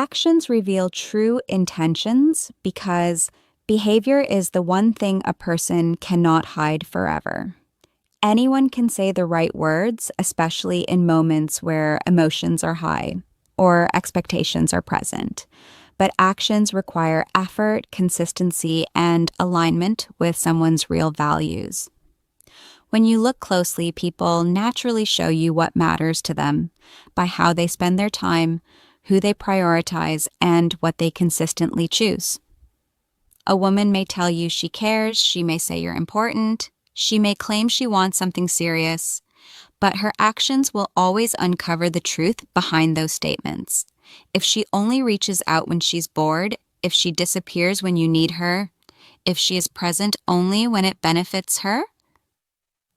Actions reveal true intentions because behavior is the one thing a person cannot hide forever. Anyone can say the right words, especially in moments where emotions are high or expectations are present. But actions require effort, consistency, and alignment with someone's real values. When you look closely, people naturally show you what matters to them by how they spend their time, who they prioritize, and what they consistently choose. A woman may tell you she cares, she may say you're important, she may claim she wants something serious, but her actions will always uncover the truth behind those statements. If she only reaches out when she's bored, if she disappears when you need her, if she is present only when it benefits her,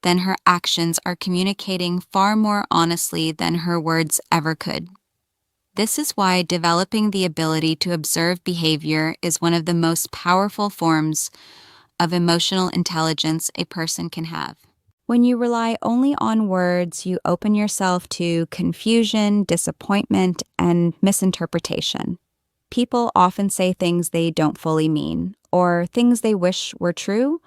then her actions are communicating far more honestly than her words ever could. This is why developing the ability to observe behavior is one of the most powerful forms of emotional intelligence a person can have. When you rely only on words, you open yourself to confusion, disappointment, and misinterpretation. People often say things they don't fully mean, or things they wish were true,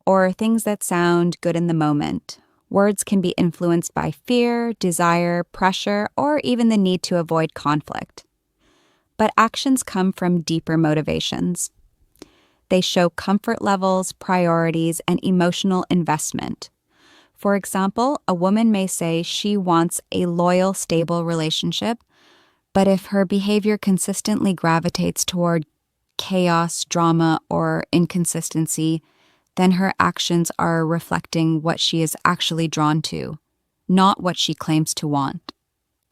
or things that sound good in the moment. Words can be influenced by fear, desire, pressure, or even the need to avoid conflict. But actions come from deeper motivations. They show comfort levels, priorities, and emotional investment. For example, a woman may say she wants a loyal, stable relationship, but if her behavior consistently gravitates toward chaos, drama, or inconsistency, then her actions are reflecting what she is actually drawn to, not what she claims to want.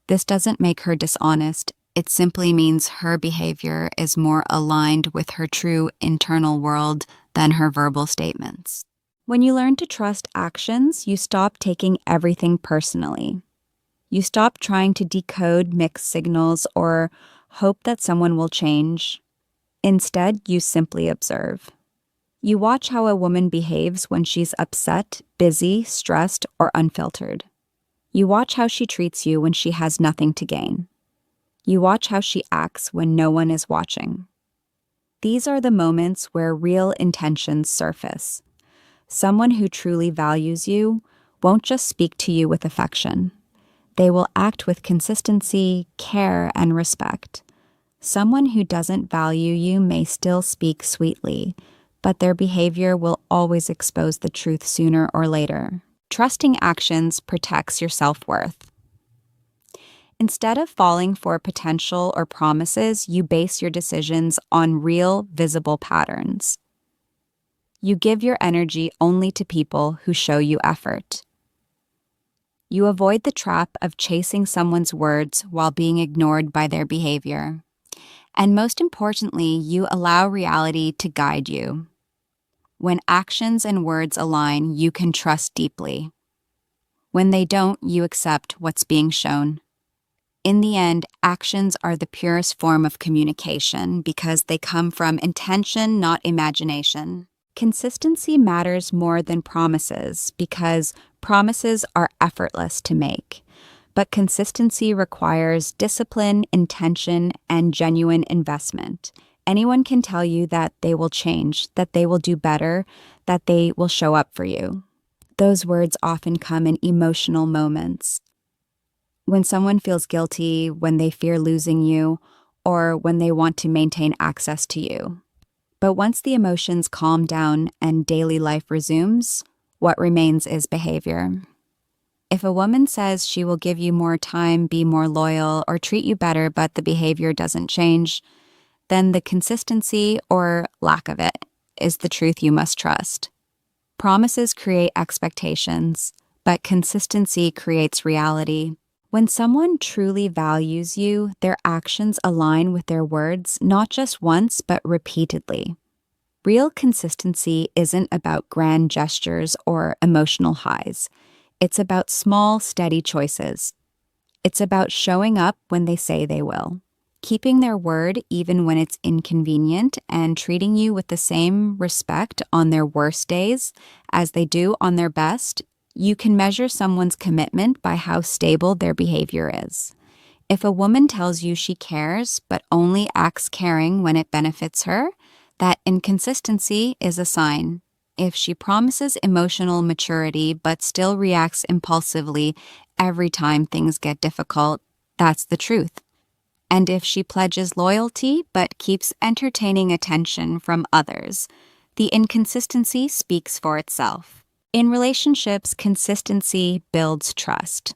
This doesn't make her dishonest. It simply means her behavior is more aligned with her true internal world than her verbal statements. When you learn to trust actions, you stop taking everything personally. You stop trying to decode mixed signals or hope that someone will change. Instead, you simply observe. You watch how a woman behaves when she's upset, busy, stressed, or unfiltered. You watch how she treats you when she has nothing to gain. You watch how she acts when no one is watching. These are the moments where real intentions surface. Someone who truly values you won't just speak to you with affection. They will act with consistency, care, and respect. Someone who doesn't value you may still speak sweetly, but their behavior will always expose the truth sooner or later. Trusting actions protects your self-worth. Instead of falling for potential or promises, you base your decisions on real, visible patterns. You give your energy only to people who show you effort. You avoid the trap of chasing someone's words while being ignored by their behavior. And most importantly, you allow reality to guide you. When actions and words align, you can trust deeply. When they don't, you accept what's being shown. In the end, actions are the purest form of communication because they come from intention, not imagination. Consistency matters more than promises because promises are effortless to make. But consistency requires discipline, intention, and genuine investment. Anyone can tell you that they will change, that they will do better, that they will show up for you. Those words often come in emotional moments. When someone feels guilty, when they fear losing you, or when they want to maintain access to you. But once the emotions calm down and daily life resumes, what remains is behavior. If a woman says she will give you more time, be more loyal, or treat you better, but the behavior doesn't change, then the consistency, or lack of it, is the truth you must trust. Promises create expectations, but consistency creates reality. When someone truly values you, their actions align with their words, not just once, but repeatedly. Real consistency isn't about grand gestures or emotional highs. It's about small, steady choices. It's about showing up when they say they will, keeping their word even when it's inconvenient, and treating you with the same respect on their worst days as they do on their best. You can measure someone's commitment by how stable their behavior is. If a woman tells you she cares but only acts caring when it benefits her, that inconsistency is a sign. If she promises emotional maturity but still reacts impulsively every time things get difficult, that's the truth. And if she pledges loyalty but keeps entertaining attention from others, the inconsistency speaks for itself. In relationships, consistency builds trust.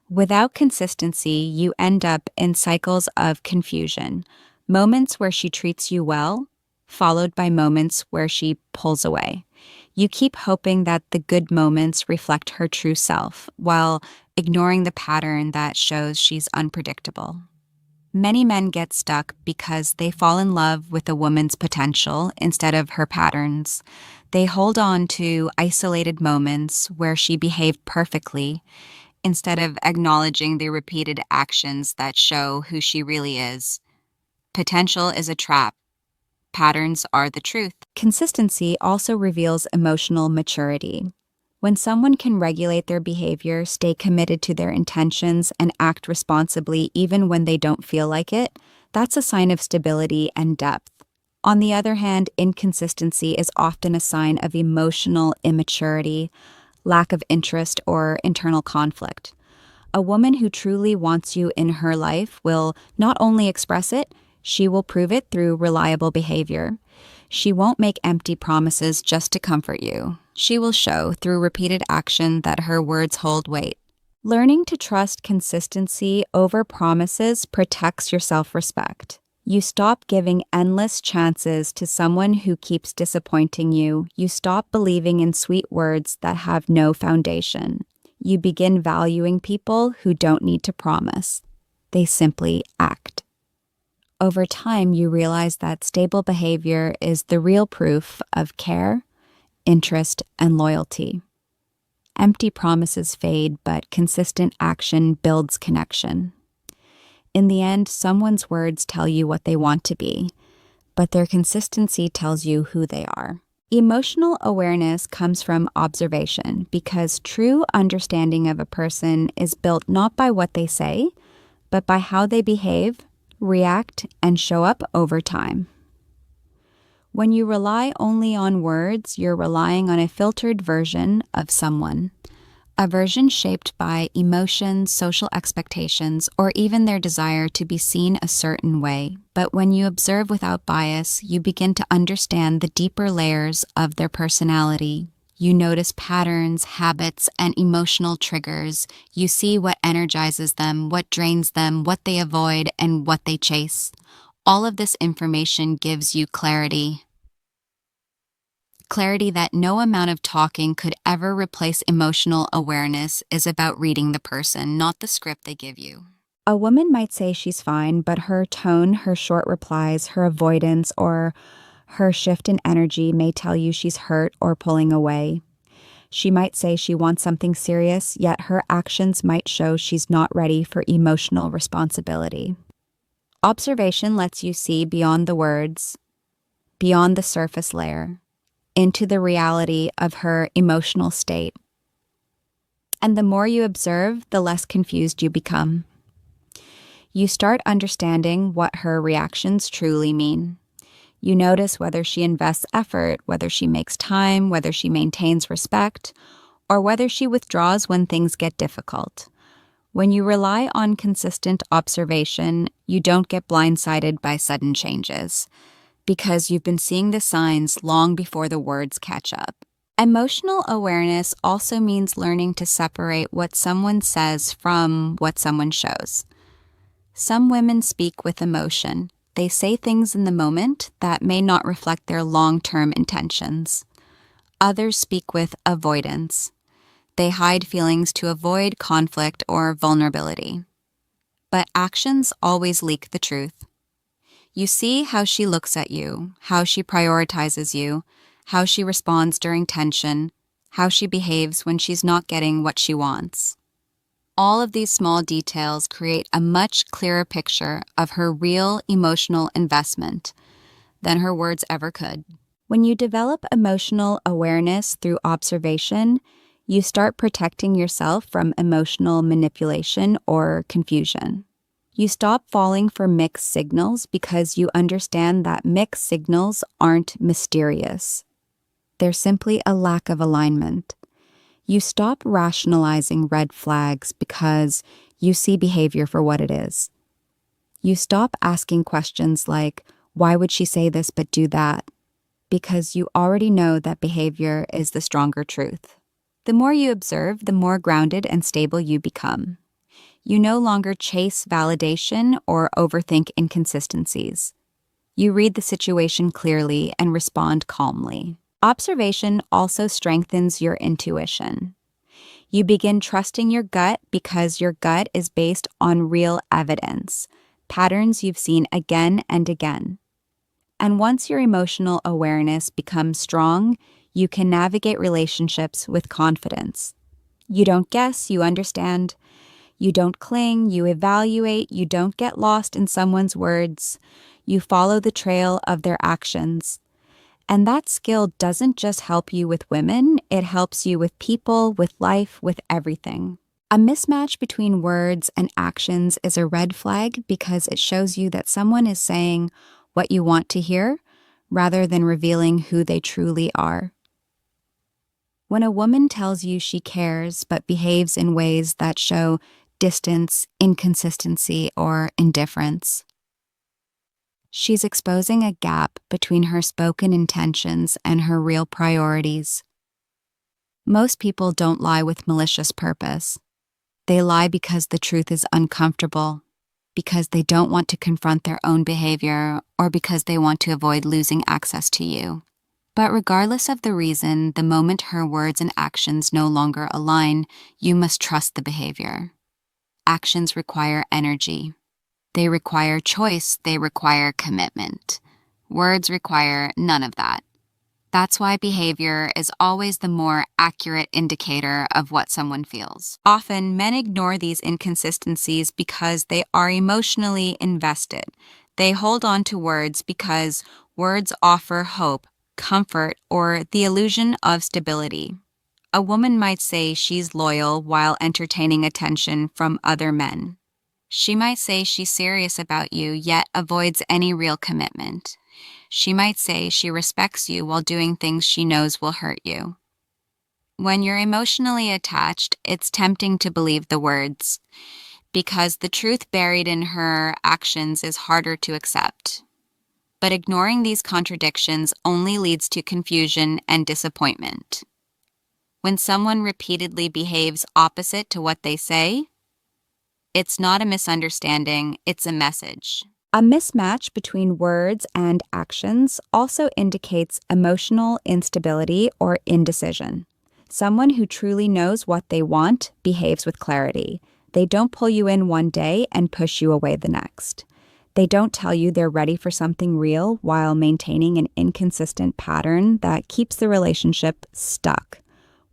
Without consistency, you end up in cycles of confusion, moments where she treats you well, followed by moments where she pulls away. You keep hoping that the good moments reflect her true self, while ignoring the pattern that shows she's unpredictable. Many men get stuck because they fall in love with a woman's potential instead of her patterns. They hold on to isolated moments where she behaved perfectly instead of acknowledging the repeated actions that show who she really is. Potential is a trap. Patterns are the truth. Consistency also reveals emotional maturity. When someone can regulate their behavior, stay committed to their intentions, and act responsibly even when they don't feel like it, that's a sign of stability and depth. On the other hand, inconsistency is often a sign of emotional immaturity, lack of interest, or internal conflict. A woman who truly wants you in her life will not only express it, she will prove it through reliable behavior. She won't make empty promises just to comfort you. She will show through repeated action that her words hold weight. Learning to trust consistency over promises protects your self-respect. You stop giving endless chances to someone who keeps disappointing you. You stop believing in sweet words that have no foundation. You begin valuing people who don't need to promise. They simply act. Over time, you realize that stable behavior is the real proof of care, interest, and loyalty. Empty promises fade, but consistent action builds connection. In the end, someone's words tell you what they want to be, but their consistency tells you who they are. Emotional awareness comes from observation because true understanding of a person is built not by what they say, but by how they behave, react, and show up over time. When you rely only on words, you're relying on a filtered version of someone, a version shaped by emotions, social expectations, or even their desire to be seen a certain way. But when you observe without bias, you begin to understand the deeper layers of their personality. You notice patterns, habits, and emotional triggers. You see what energizes them, what drains them, what they avoid, and what they chase. All of this information gives you clarity. Clarity that no amount of talking could ever replace. Emotional awareness is about reading the person, not the script they give you. A woman might say she's fine, but her tone, her short replies, her avoidance, or her shift in energy may tell you she's hurt or pulling away. She might say she wants something serious, yet her actions might show she's not ready for emotional responsibility. Observation lets you see beyond the words, beyond the surface layer, into the reality of her emotional state. And the more you observe, the less confused you become. You start understanding what her reactions truly mean. You notice whether she invests effort, whether she makes time, whether she maintains respect, or whether she withdraws when things get difficult. When you rely on consistent observation, you don't get blindsided by sudden changes, because you've been seeing the signs long before the words catch up. Emotional awareness also means learning to separate what someone says from what someone shows. Some women speak with emotion. They say things in the moment that may not reflect their long-term intentions. Others speak with avoidance. They hide feelings to avoid conflict or vulnerability. But actions always leak the truth. You see how she looks at you, how she prioritizes you, how she responds during tension, how she behaves when she's not getting what she wants. All of these small details create a much clearer picture of her real emotional investment than her words ever could. When you develop emotional awareness through observation, you start protecting yourself from emotional manipulation or confusion. You stop falling for mixed signals because you understand that mixed signals aren't mysterious. They're simply a lack of alignment. You stop rationalizing red flags because you see behavior for what it is. You stop asking questions like, why would she say this but do that? Because you already know that behavior is the stronger truth. The more you observe, the more grounded and stable you become. You no longer chase validation or overthink inconsistencies. You read the situation clearly and respond calmly. Observation also strengthens your intuition. You begin trusting your gut because your gut is based on real evidence, patterns you've seen again and again. And once your emotional awareness becomes strong, you can navigate relationships with confidence. You don't guess, you understand. You don't cling, you evaluate, you don't get lost in someone's words. You follow the trail of their actions. And that skill doesn't just help you with women, it helps you with people, with life, with everything. A mismatch between words and actions is a red flag because it shows you that someone is saying what you want to hear rather than revealing who they truly are. When a woman tells you she cares but behaves in ways that show distance, inconsistency, or indifference, she's exposing a gap between her spoken intentions and her real priorities. Most people don't lie with malicious purpose. They lie because the truth is uncomfortable, because they don't want to confront their own behavior, or because they want to avoid losing access to you. But regardless of the reason, the moment her words and actions no longer align, you must trust the behavior. Actions require energy. They require choice. They require commitment. Words require none of that. That's why behavior is always the more accurate indicator of what someone feels. Often, men ignore these inconsistencies because they are emotionally invested. They hold on to words because words offer hope, comfort, or the illusion of stability. A woman might say she's loyal while entertaining attention from other men. She might say she's serious about you, yet avoids any real commitment. She might say she respects you while doing things she knows will hurt you. When you're emotionally attached, it's tempting to believe the words, because the truth buried in her actions is harder to accept. But ignoring these contradictions only leads to confusion and disappointment. When someone repeatedly behaves opposite to what they say, it's not a misunderstanding, it's a message. A mismatch between words and actions also indicates emotional instability or indecision. Someone who truly knows what they want behaves with clarity. They don't pull you in one day and push you away the next. They don't tell you they're ready for something real while maintaining an inconsistent pattern that keeps the relationship stuck.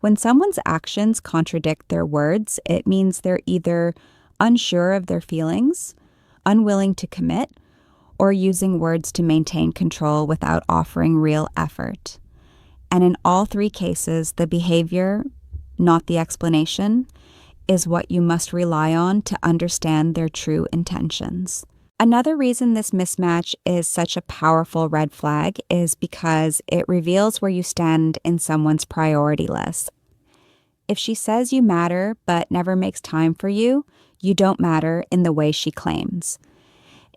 When someone's actions contradict their words, it means they're either unsure of their feelings, unwilling to commit, or using words to maintain control without offering real effort. And in all three cases, the behavior, not the explanation, is what you must rely on to understand their true intentions. Another reason this mismatch is such a powerful red flag is because it reveals where you stand in someone's priority list. If she says you matter but never makes time for you, you don't matter in the way she claims.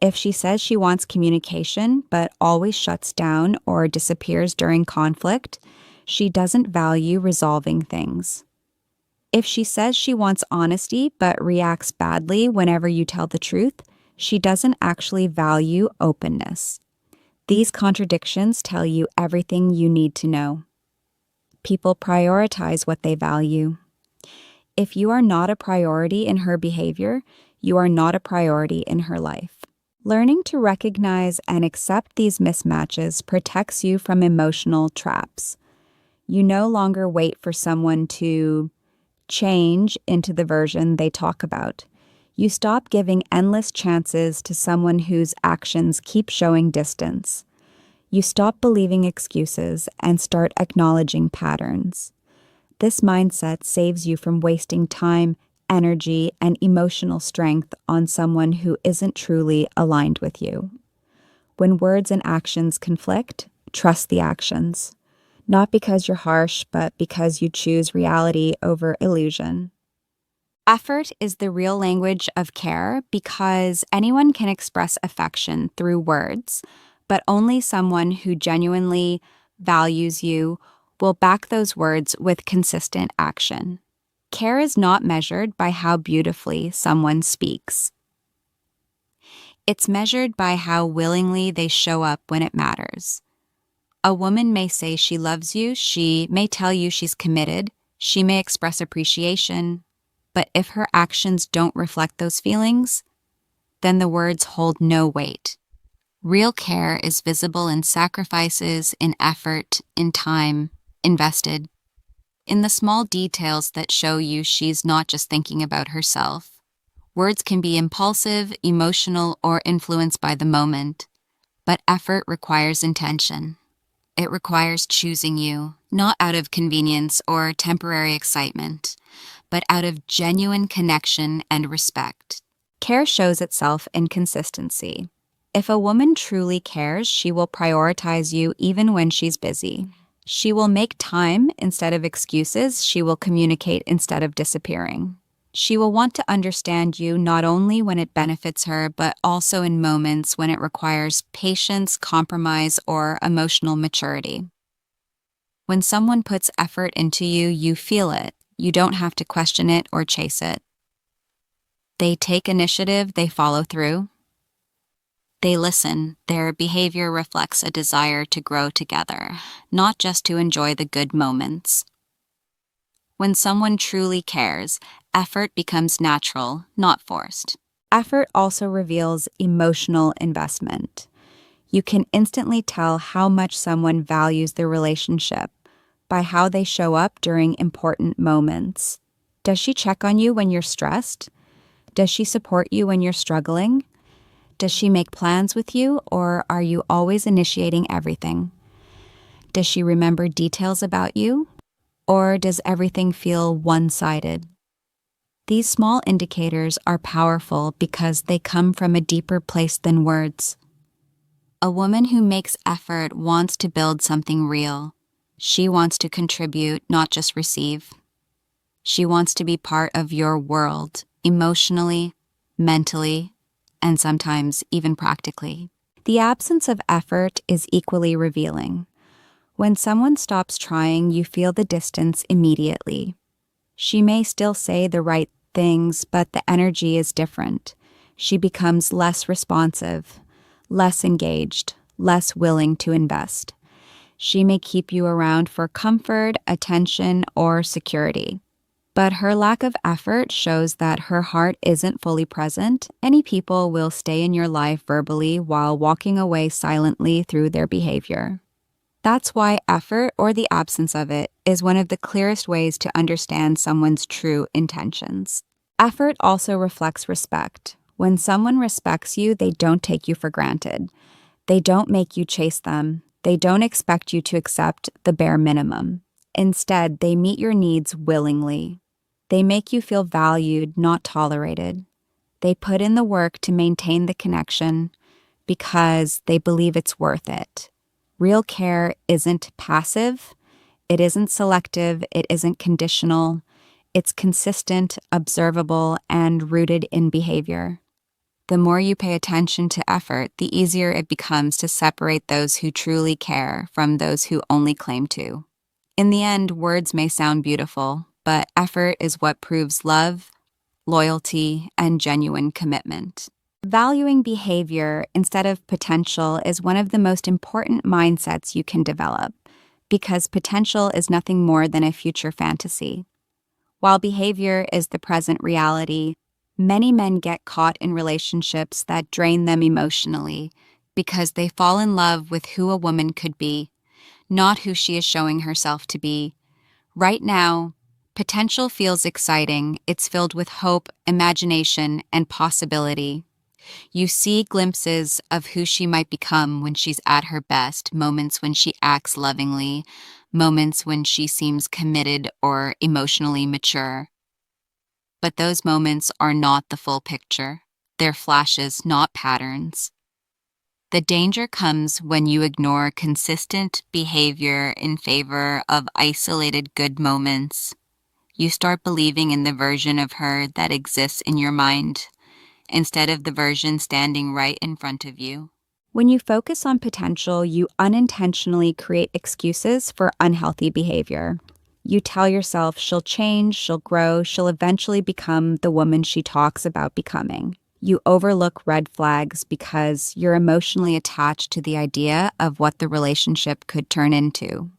If she says she wants communication but always shuts down or disappears during conflict, she doesn't value resolving things. If she says she wants honesty but reacts badly whenever you tell the truth, she doesn't actually value openness. These contradictions tell you everything you need to know. People prioritize what they value. If you are not a priority in her behavior, you are not a priority in her life. Learning to recognize and accept these mismatches protects you from emotional traps. You no longer wait for someone to change into the version they talk about. You stop giving endless chances to someone whose actions keep showing distance. You stop believing excuses and start acknowledging patterns. This mindset saves you from wasting time energy, and emotional strength on someone who isn't truly aligned with you. When words and actions conflict, trust the actions. Not because you're harsh, but because you choose reality over illusion. Effort is the real language of care because anyone can express affection through words, but only someone who genuinely values you will back those words with consistent action. Care is not measured by how beautifully someone speaks. It's measured by how willingly they show up when it matters. A woman may say she loves you, she may tell you she's committed, she may express appreciation, but if her actions don't reflect those feelings, then the words hold no weight. Real care is visible in sacrifices, in effort, in time invested, in the small details that show you she's not just thinking about herself. Words can be impulsive, emotional, or influenced by the moment, but effort requires intention. It requires choosing you, not out of convenience or temporary excitement, but out of genuine connection and respect. Care shows itself in consistency. If a woman truly cares, she will prioritize you even when she's busy. She will make time instead of excuses. She will communicate instead of disappearing. She will want to understand you not only when it benefits her, but also in moments when it requires patience, compromise, or emotional maturity. When someone puts effort into you, you feel it. You don't have to question it or chase it. They take initiative, they follow through. They listen. Their behavior reflects a desire to grow together, not just to enjoy the good moments. When someone truly cares, effort becomes natural, not forced. Effort also reveals emotional investment. You can instantly tell how much someone values the relationship by how they show up during important moments. Does she check on you when you're stressed? Does she support you when you're struggling? Does she make plans with you, or are you always initiating everything? Does she remember details about you? Or does everything feel one-sided? These small indicators are powerful because they come from a deeper place than words. A woman who makes effort wants to build something real. She wants to contribute, not just receive. She wants to be part of your world, emotionally, mentally, and sometimes even practically. The absence of effort is equally revealing. When someone stops trying, you feel the distance immediately. She may still say the right things, but the energy is different. She becomes less responsive, less engaged, less willing to invest. She may keep you around for comfort, attention, or security. But her lack of effort shows that her heart isn't fully present. Many people will stay in your life verbally while walking away silently through their behavior. That's why effort, or the absence of it, is one of the clearest ways to understand someone's true intentions. Effort also reflects respect. When someone respects you, they don't take you for granted. They don't make you chase them. They don't expect you to accept the bare minimum. Instead, they meet your needs willingly. They make you feel valued, not tolerated. They put in the work to maintain the connection because they believe it's worth it. Real care isn't passive, it isn't selective, it isn't conditional. It's consistent, observable, and rooted in behavior. The more you pay attention to effort, the easier it becomes to separate those who truly care from those who only claim to. In the end, words may sound beautiful, but effort is what proves love, loyalty, and genuine commitment. Valuing behavior instead of potential is one of the most important mindsets you can develop, because potential is nothing more than a future fantasy. While behavior is the present reality, many men get caught in relationships that drain them emotionally because they fall in love with who a woman could be, not who she is showing herself to be. Right now, potential feels exciting. It's filled with hope, imagination, and possibility. You see glimpses of who she might become when she's at her best, moments when she acts lovingly, moments when she seems committed or emotionally mature. But those moments are not the full picture. They're flashes, not patterns. The danger comes when you ignore consistent behavior in favor of isolated good moments. You start believing in the version of her that exists in your mind, instead of the version standing right in front of you. When you focus on potential, you unintentionally create excuses for unhealthy behavior. You tell yourself she'll change, she'll grow, she'll eventually become the woman she talks about becoming. You overlook red flags because you're emotionally attached to the idea of what the relationship could turn into.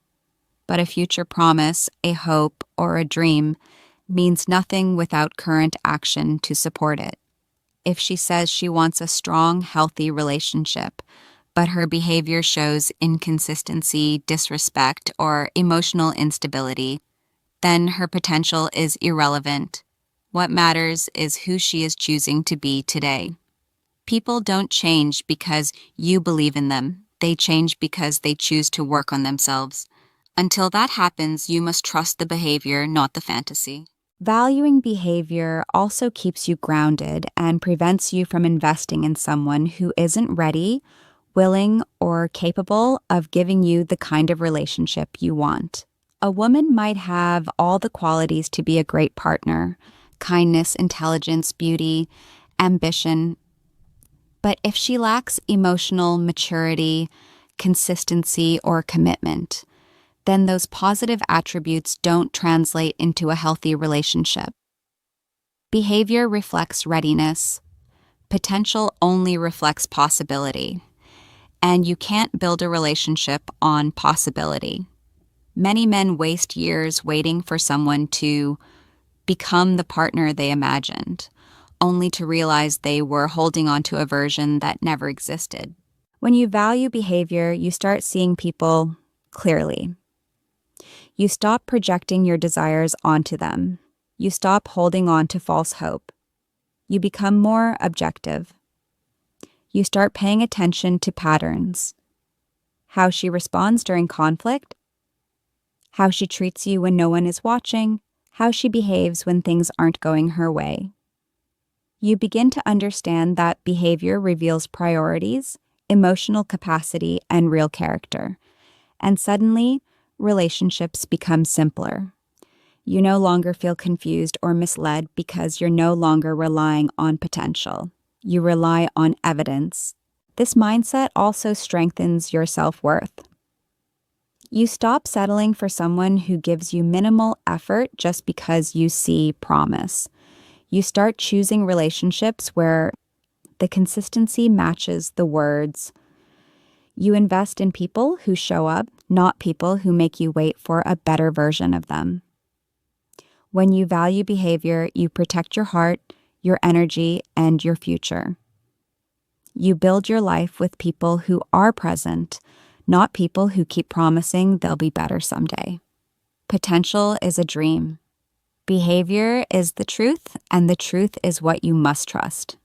But a future promise, a hope, or a dream means nothing without current action to support it. If she says she wants a strong, healthy relationship, but her behavior shows inconsistency, disrespect, or emotional instability, then her potential is irrelevant. What matters is who she is choosing to be today. People don't change because you believe in them. They change because they choose to work on themselves. Until that happens, you must trust the behavior, not the fantasy. Valuing behavior also keeps you grounded and prevents you from investing in someone who isn't ready, willing, or capable of giving you the kind of relationship you want. A woman might have all the qualities to be a great partner: kindness, intelligence, beauty, ambition. But if she lacks emotional maturity, consistency, or commitment, then those positive attributes don't translate into a healthy relationship. Behavior reflects readiness. Potential only reflects possibility. And you can't build a relationship on possibility. Many men waste years waiting for someone to become the partner they imagined, only to realize they were holding on to a version that never existed. When you value behavior, you start seeing people clearly. You stop projecting your desires onto them. You stop holding on to false hope. You become more objective. You start paying attention to patterns: how she responds during conflict, how she treats you when no one is watching, how she behaves when things aren't going her way. You begin to understand that behavior reveals priorities, emotional capacity, and real character. And suddenly, relationships become simpler. You no longer feel confused or misled because you're no longer relying on potential. You rely on evidence. This mindset also strengthens your self-worth. You stop settling for someone who gives you minimal effort just because you see promise. You start choosing relationships where the consistency matches the words. You invest in people who show up, not people who make you wait for a better version of them. When you value behavior, you protect your heart, your energy, and your future. You build your life with people who are present, not people who keep promising they'll be better someday. Potential is a dream. Behavior is the truth, and the truth is what you must trust.